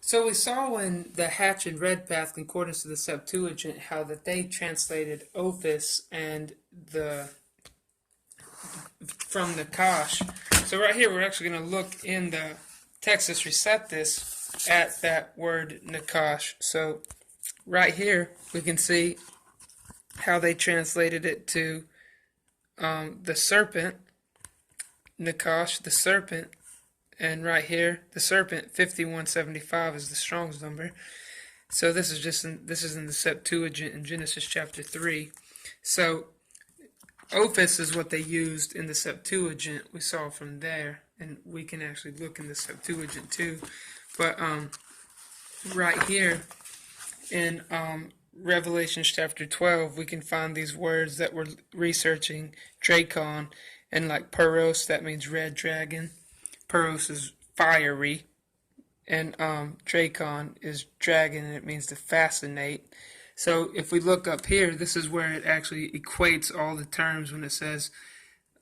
So we saw when the Hatch and Redpath concordance to the Septuagint how that they translated Ophis and the from the Kosh. So right here we're actually going to look in the Textus Receptus at that word Nakash. So right here we can see how they translated it to the serpent, Nakash, the serpent, and right here the serpent 5175 is the Strong's number. So this is in the Septuagint in Genesis chapter 3. So Ophis is what they used in the Septuagint. We saw from there, and we can actually look in the Septuagint too. But right here in Revelation chapter 12, we can find these words that we're researching: Dracon, and like Puros, that means red dragon. Puros is fiery, and Dracon is dragon, and it means to fascinate. So if we look up here, this is where it actually equates all the terms when it says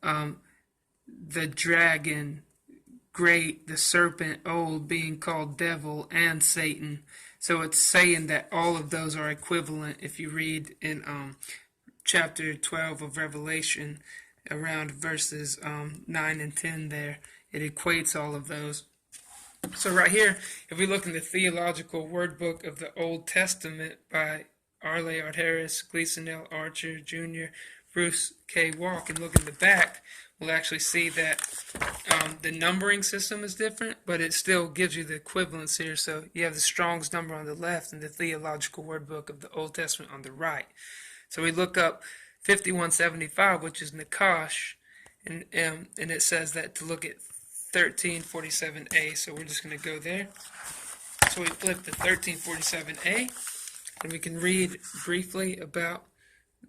the dragon, great, the serpent, old, being called devil, and Satan. So it's saying that all of those are equivalent. If you read in chapter 12 of Revelation, around verses 9 and 10 there, it equates all of those. So right here, if we look in the Theological Word Book of the Old Testament by Arle Harris, Gleason L. Archer Jr., Bruce K. Walk, and look in the back, we'll actually see that the numbering system is different, but it still gives you the equivalence here. So you have the Strong's number on the left and the Theological Word Book of the Old Testament on the right. So we look up 5175, which is Nakash, and it says that to look at 1347a. So we're just going to go there. So we flip to 1347a, and we can read briefly about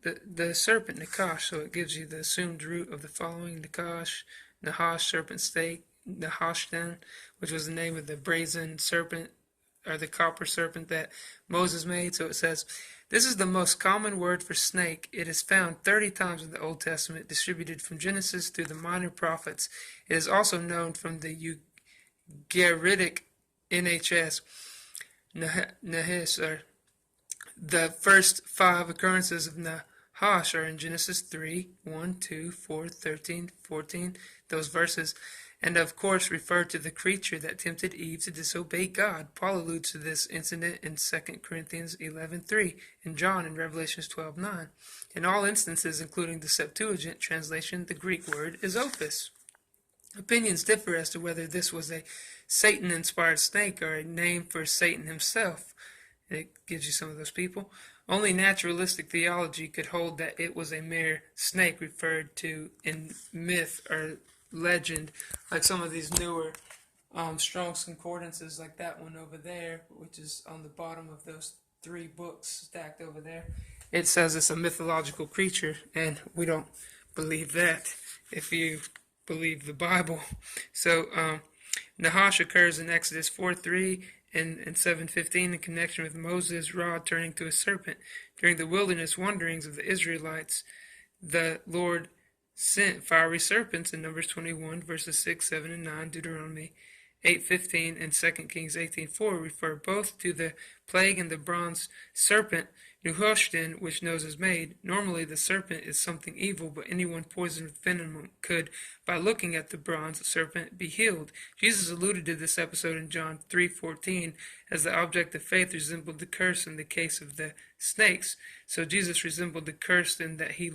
the serpent Nakash. So it gives you the assumed root of the following: Nakash, Nahash, serpent snake, Nahashtan, which was the name of the brazen serpent, or the copper serpent that Moses made. So it says, this is the most common word for snake. It is found 30 times in the Old Testament, distributed from Genesis through the minor prophets. It is also known from the Ugaritic NHS, Nahish, or the first 5 occurrences of Nahash are in Genesis 3, 1, 2, 4, 13, 14, those verses, and of course refer to the creature that tempted Eve to disobey God. Paul alludes to this incident in 2 Corinthians 11:3, and John in Revelations 12:9. In all instances, including the Septuagint translation, the Greek word is Ophis. Opinions differ as to whether this was a Satan-inspired snake or a name for Satan himself. It gives you some of those people. Only naturalistic theology could hold that it was a mere snake referred to in myth or legend, like some of these newer Strong's concordances, like that one over there, which is on the bottom of those 3 books stacked over there. It says it's a mythological creature, and we don't believe that if you believe the Bible. So Nahash occurs in Exodus 4:3 and 7:15 in connection with Moses' rod turning to a serpent. During the wilderness wanderings of the Israelites, the Lord sent fiery serpents in Numbers 21, verses 6, 7, and 9, Deuteronomy 8:15, and 2 Kings 18:4 refer both to the plague and the bronze serpent, Nehushtan, which Nose is made. Normally the serpent is something evil, but anyone poisoned with venom could, by looking at the bronze serpent, be healed. Jesus alluded to this episode in John 3:14, as the object of faith resembled the curse in the case of the snakes. So Jesus resembled the curse in that he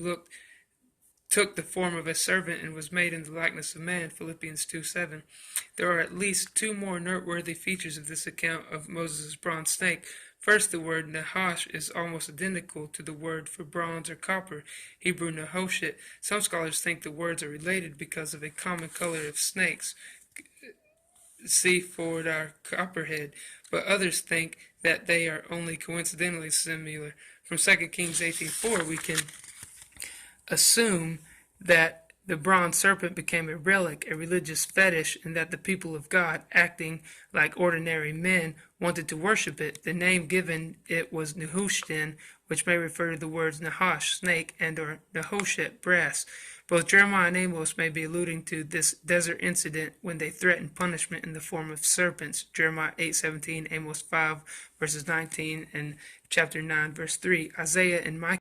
took the form of a servant and was made in the likeness of man, Philippians 2:7. There are at least 2 more noteworthy features of this account of Moses' bronze snake. First, the word Nahash is almost identical to the word for bronze or copper, Hebrew Nahoshet. Some scholars think the words are related because of a common color of snakes. See forward our copperhead, but others think that they are only coincidentally similar. From 2 Kings 18:4, we can assume that The bronze serpent became a relic, a religious fetish, and that the people of God, acting like ordinary men, wanted to worship it. The name given it was Nehushtan, which may refer to the words Nahash, snake, and or Nehoshet, brass. Both Jeremiah and Amos may be alluding to this desert incident when they threatened punishment in the form of serpents. Jeremiah 8:17, Amos 5 verses 19, and chapter 9 verse 3. Isaiah and Micah